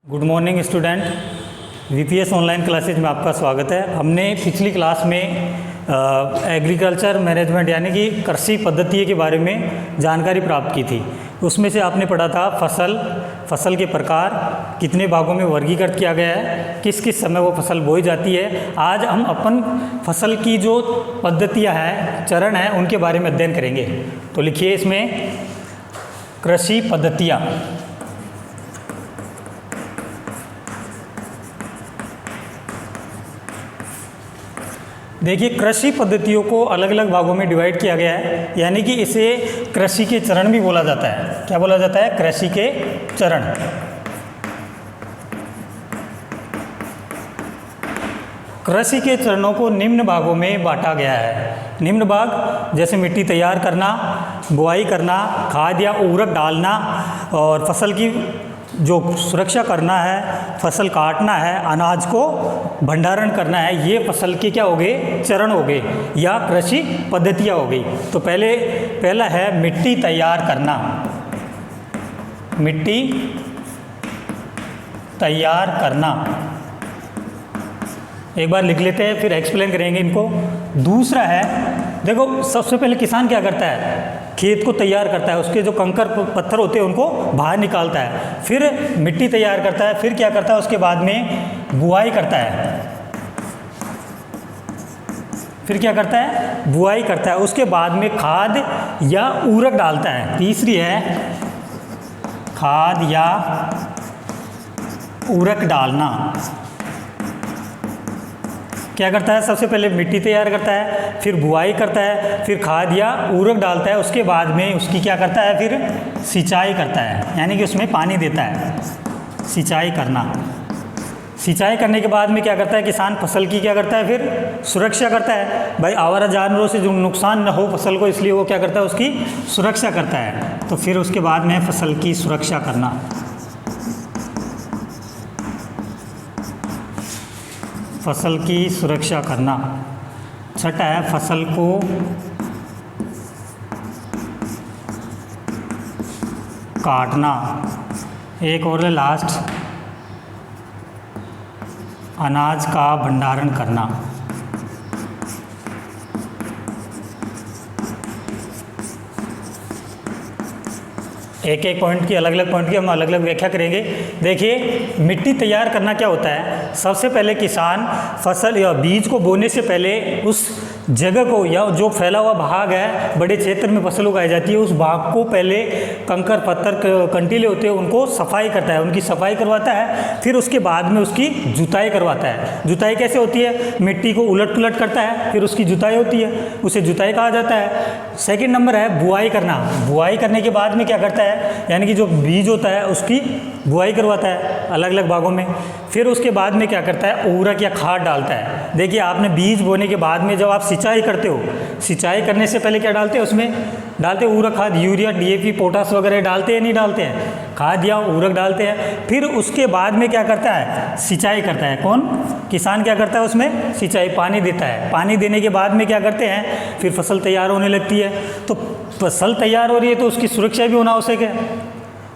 Good morning student. VPS online classes में आपका स्वागत है। हमने पिछली क्लास में एग्रीकल्चर मैनेजमेंट यानी कि कृषि पद्धति के बारे में जानकारी प्राप्त की थी। उसमें से आपने पढ़ा था फसल के प्रकार, कितने भागों में वर्गीकृत किया गया है, किस किस समय वो फसल बोई जाती है। आज हम अपन फसल की जो पद्धतियाँ हैं, चरण हैं, उनके बारे में अध्ययन करेंगे। तो लिखिए इसमें कृषि पद्धतियाँ। देखिए, कृषि पद्धतियों को अलग अलग भागों में डिवाइड किया गया है, यानी कि इसे कृषि के चरण भी बोला जाता है। क्या बोला जाता है? कृषि के चरण। कृषि के चरणों को निम्न भागों में बांटा गया है। निम्न भाग जैसे मिट्टी तैयार करना, बुआई करना, खाद या उर्वरक डालना, और फसल की जो सुरक्षा करना है, फसल काटना है, अनाज को भंडारण करना है, ये फसल के क्या हो गए? चरण हो गए या कृषि पद्धतियाँ हो गई। तो पहला है मिट्टी तैयार करना। मिट्टी तैयार करना एक बार लिख लेते हैं, फिर एक्सप्लेन करेंगे इनको। दूसरा है, देखो सबसे पहले किसान क्या करता है? खेत को तैयार करता है, उसके जो कंकर पत्थर होते हैं उनको बाहर निकालता है, फिर मिट्टी तैयार करता है, फिर क्या करता है? उसके बाद में बुआई करता है। फिर क्या करता है? बुआई करता है। उसके बाद में खाद या उर्वरक डालता है। तीसरी है खाद या उर्वरक डालना। क्या करता है? सबसे पहले मिट्टी तैयार करता है, फिर बुआई करता है, फिर खाद या उर्वरक डालता है। उसके बाद में उसकी क्या करता है? फिर सिंचाई करता है, यानी कि उसमें पानी देता है। सिंचाई करना। सिंचाई करने के बाद में क्या करता है किसान? फसल की क्या करता है? फिर सुरक्षा करता है। भाई आवारा जानवरों से जो नुकसान न हो फसल को, इसलिए वो क्या करता है? उसकी सुरक्षा करता है। तो फिर उसके बाद में फसल की सुरक्षा करना। फसल की सुरक्षा करना। छठा है फसल को काटना। एक और लास्ट, अनाज का भंडारण करना। एक एक पॉइंट की, अलग अलग पॉइंट की हम अलग अलग व्याख्या करेंगे। देखिए, मिट्टी तैयार करना क्या होता है? सबसे पहले किसान फसल या बीज को बोने से पहले उस जगह को, या जो फैला हुआ भाग है, बड़े क्षेत्र में फसल उगाई जाती है, उस भाग को पहले कंकर पत्थर कंटीले होते हैं उनको सफाई करता है, उनकी सफाई करवाता है। फिर उसके बाद में उसकी जुताई करवाता है। जुताई कैसे होती है? मिट्टी को उलट पुलट करता है, फिर उसकी जुताई होती है, उसे जुताई कहा जाता है। सेकेंड नंबर है बुआई करना। बुआई करने के बाद में क्या करता है? यानी कि जो बीज होता है उसकी बुआई करवाता है अलग अलग भागों में। फिर उसके बाद में क्या करता है? उर्वरक या खाद डालता है। देखिए, आपने बीज बोने के बाद में जब आप सिंचाई करते हो, सिंचाई करने से पहले क्या डालते हैं? उसमें डालते उर्वरक खाद, यूरिया, डीएपी, पोटास वगैरह डालते हैं, नहीं डालते हैं? खाद या उर्वरक डालते हैं। फिर उसके बाद में क्या करता है? सिंचाई करता है। कौन? किसान क्या करता है? उसमें सिंचाई, पानी देता है। पानी देने के बाद में क्या करते हैं? फिर फसल तैयार होने लगती है। तो फसल तैयार हो रही है तो उसकी सुरक्षा भी होना आवश्यक है।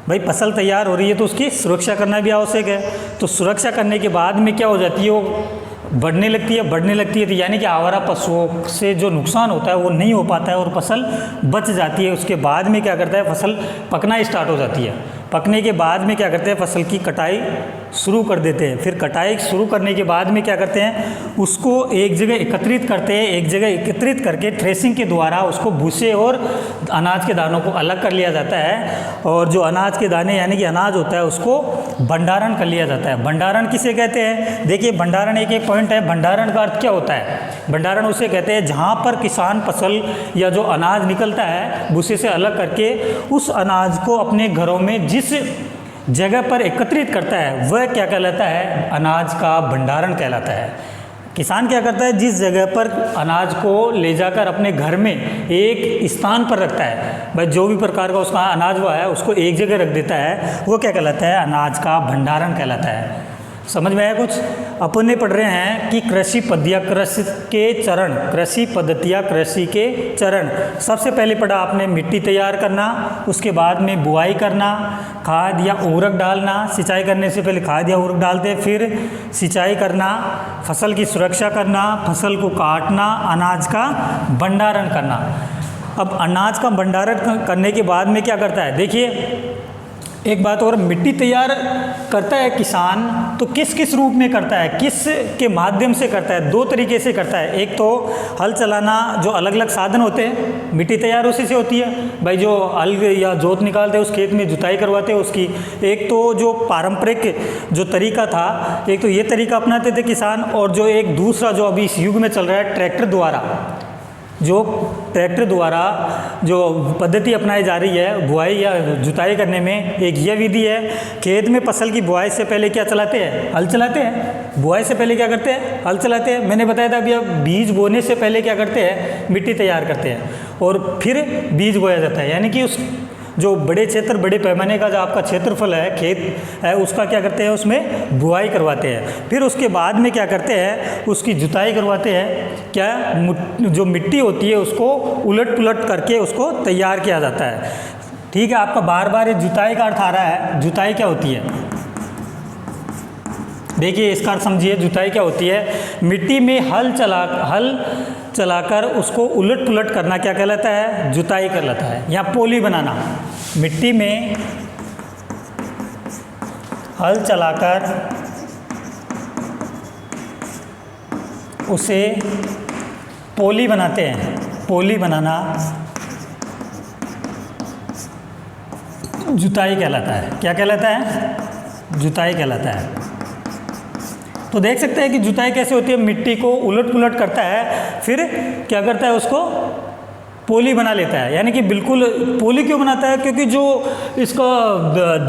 भाई फसल तैयार हो रही है तो उसकी सुरक्षा करना भी आवश्यक है। तो सुरक्षा करने के बाद में क्या हो जाती है? वो बढ़ने लगती है। तो यानी कि आवारा पशुओं से जो नुकसान होता है वो नहीं हो पाता है और फसल बच जाती है। उसके बाद में क्या करता है? फसल पकना स्टार्ट हो जाती है। पकने के बाद में क्या करते हैं? फसल की कटाई शुरू कर देते हैं। फिर कटाई शुरू करने के बाद में क्या करते हैं? उसको एक जगह एकत्रित करते हैं। एक जगह एकत्रित करके थ्रेसिंग के द्वारा उसको भूसे और अनाज के दानों को अलग कर लिया जाता है। और जो अनाज के दाने यानी कि अनाज होता है उसको भंडारण कर लिया जाता है। भंडारण किसे कहते हैं? देखिए, भंडारण एक एक पॉइंट है। भंडारण का अर्थ क्या होता है? भंडारण उसे कहते हैं जहाँ पर किसान फसल या जो अनाज निकलता है भूसे से अलग करके उस अनाज को अपने घरों में जिस जगह पर एकत्रित करता है वह क्या कहलाता है? अनाज का भंडारण कहलाता है। किसान क्या करता है? जिस जगह पर अनाज को ले जाकर अपने घर में एक स्थान पर रखता है, भाई जो भी प्रकार का उसका अनाज हुआ है उसको एक जगह रख देता है, वो क्या कहलाता है? अनाज का भंडारण कहलाता है। समझ में आया कुछ? अपन ने पढ़ रहे हैं कि कृषि पद्धतियाँ, कृषि के चरण, कृषि पद्धतियाँ, कृषि के चरण। सबसे पहले पढ़ा आपने मिट्टी तैयार करना, उसके बाद में बुआई करना, खाद या उर्वरक डालना, सिंचाई करने से पहले खाद या उर्वरक डालते, फिर सिंचाई करना, फसल की सुरक्षा करना, फसल को काटना, अनाज का भंडारण करना। अब अनाज का भंडारण करने के बाद में क्या करता है, देखिए एक बात और, मिट्टी तैयार करता है किसान तो किस किस रूप में करता है, किस के माध्यम से करता है? दो तरीके से करता है। एक तो हल चलाना, जो अलग अलग साधन होते हैं, मिट्टी तैयार उसी से होती है भाई, जो हल या जोत निकालते हैं उस खेत में जुताई करवाते हैं उसकी। एक तो जो पारंपरिक जो तरीका था, एक तो ये तरीका अपनाते थे किसान, और जो एक दूसरा जो अभी इस युग में चल रहा है ट्रैक्टर द्वारा, जो ट्रैक्टर द्वारा जो पद्धति अपनाई जा रही है बुआई या जुताई करने में, एक ये विधि है। खेत में फसल की बुआई से पहले क्या चलाते हैं? हल चलाते हैं। बुआई से पहले क्या करते हैं? हल चलाते हैं। मैंने बताया था अभी, अब बीज बोने से पहले क्या करते हैं? मिट्टी तैयार करते हैं और फिर बीज बोया जाता है। यानी कि उस जो बड़े क्षेत्र, बड़े पैमाने का जो आपका क्षेत्रफल है, खेत है, उसका क्या करते हैं? उसमें बुआई करवाते हैं। फिर उसके बाद में क्या करते हैं? उसकी जुताई करवाते हैं। क्या जो मिट्टी होती है उसको उलट पुलट करके उसको तैयार किया जाता है। ठीक है, आपका बार बार ये जुताई का अर्थ आ रहा है। जुताई क्या होती है? देखिए इसका अर्थ समझिए, जुताई क्या होती है? मिट्टी में हल चलाकर उसको उलट पुलट करना क्या कहलाता है? जुताई कहलाता है। या पोली बनाना, मिट्टी में हल चलाकर उसे पोली बनाते हैं। पोली बनाना जुताई कहलाता है। क्या कहलाता है? जुताई कहलाता है। तो देख सकते हैं कि जुताई कैसे होती है, मिट्टी को उलट पुलट करता है, फिर क्या करता है? उसको पोली बना लेता है। यानी कि बिल्कुल पोली क्यों बनाता है? क्योंकि जो इसका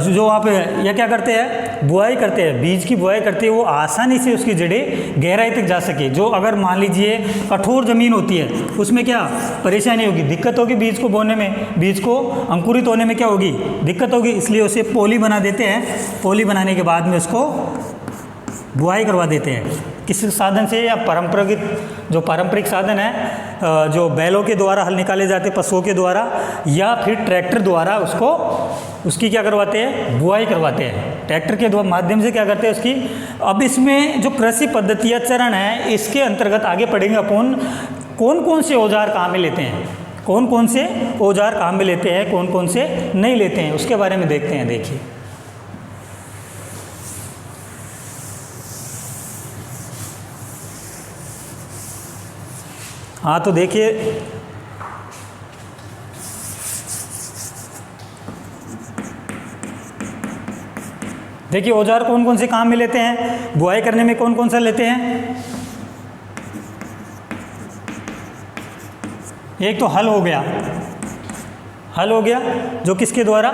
जो वहाँ पे या क्या करते हैं? बुआई करते हैं, बीज की बुआई करते हैं, वो आसानी से उसकी जड़ें गहराई तक जा सके। जो अगर मान लीजिए कठोर ज़मीन होती है, उसमें क्या परेशानी होगी? दिक्कत होगी बीज को बोने में, बीज को अंकुरित होने में क्या होगी? दिक्कत होगी। इसलिए उसे पोली बना देते हैं। पोली बनाने के बाद में उसको बुआई करवा देते हैं। किस साधन से? या पारंपरिक साधन है, जो बैलों के द्वारा हल निकाले जाते, पशुओं के द्वारा, या फिर ट्रैक्टर द्वारा उसकी क्या करवाते हैं? बुआई करवाते हैं। ट्रैक्टर के माध्यम से क्या करते हैं उसकी। अब इसमें जो कृषि पद्धतियाँ चरण है, इसके अंतर्गत आगे पढ़ेंगे अपन कौन कौन से औजार काम में लेते हैं, कौन कौन से औजार काम में लेते हैं, कौन कौन से नहीं लेते हैं, उसके बारे में देखते हैं। देखिए हाँ, तो देखिए औजार कौन कौन से काम में लेते हैं, बुआई करने में कौन कौन सा लेते हैं। एक तो हल हो गया, जो किसके द्वारा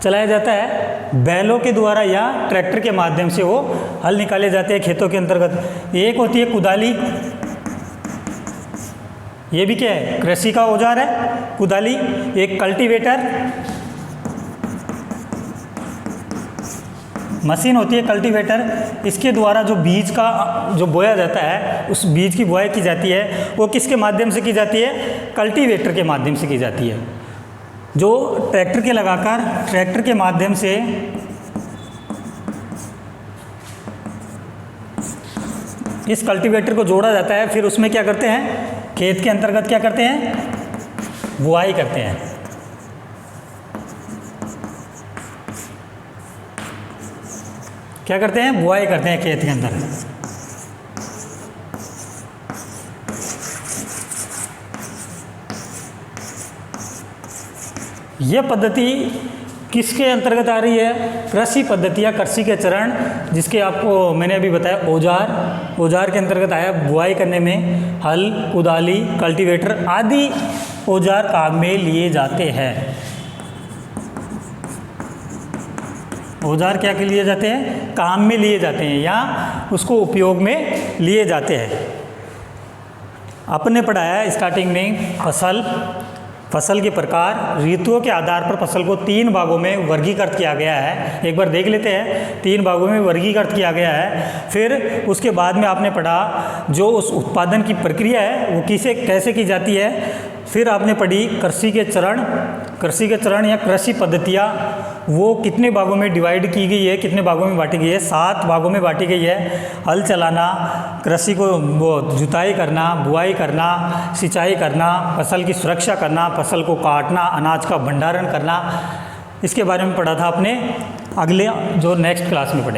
चलाया जाता है? बैलों के द्वारा या ट्रैक्टर के माध्यम से वो हल निकाले जाते हैं खेतों के अंतर्गत। एक होती है कुदाली, ये भी क्या है? कृषि का औजार है, कुदाली। एक कल्टीवेटर, मशीन होती है कल्टीवेटर। इसके द्वारा जो बीज का जो बोया जाता है, उस बीज की बुआई की जाती है, वो किसके माध्यम से की जाती है? कल्टीवेटर के माध्यम से की जाती है, जो ट्रैक्टर के लगाकर ट्रैक्टर के माध्यम से इस कल्टीवेटर को जोड़ा जाता है। फिर उसमें क्या करते हैं? खेत के अंतर्गत क्या करते हैं? बुआई करते हैं। क्या करते हैं? बुआई करते हैं खेत के अंदर। यह पद्धति किसके अंतर्गत आ रही है? कृषि पद्धति या कृषि के चरण, जिसके आपको मैंने अभी बताया औजार के अंतर्गत आया। बुआई करने में हल, कुदाली, कल्टीवेटर आदि औजार काम में लिए जाते हैं। औजार क्या के लिए जाते हैं? काम में लिए जाते हैं या उसको उपयोग में लिए जाते हैं। आपने पढ़ाया स्टार्टिंग में फसल, फसल के प्रकार, ऋतुओं के आधार पर फसल को 3 भागों में वर्गीकृत किया गया है। एक बार देख लेते हैं, 3 भागों में वर्गीकृत किया गया है। फिर उसके बाद में आपने पढ़ा जो उस उत्पादन की प्रक्रिया है वो कैसे की जाती है। फिर आपने पढ़ी कृषि के चरण या कृषि पद्धतियाँ, वो कितने भागों में डिवाइड की गई है, कितने भागों में बांटी गई है, 7 भागों में बांटी गई है। हल चलाना, कृषि को वो जुताई करना, बुआई करना, सिंचाई करना, फसल की सुरक्षा करना, फसल को काटना, अनाज का भंडारण करना, इसके बारे में पढ़ा था आपने। अगले जो नेक्स्ट क्लास में पढ़ेंगे।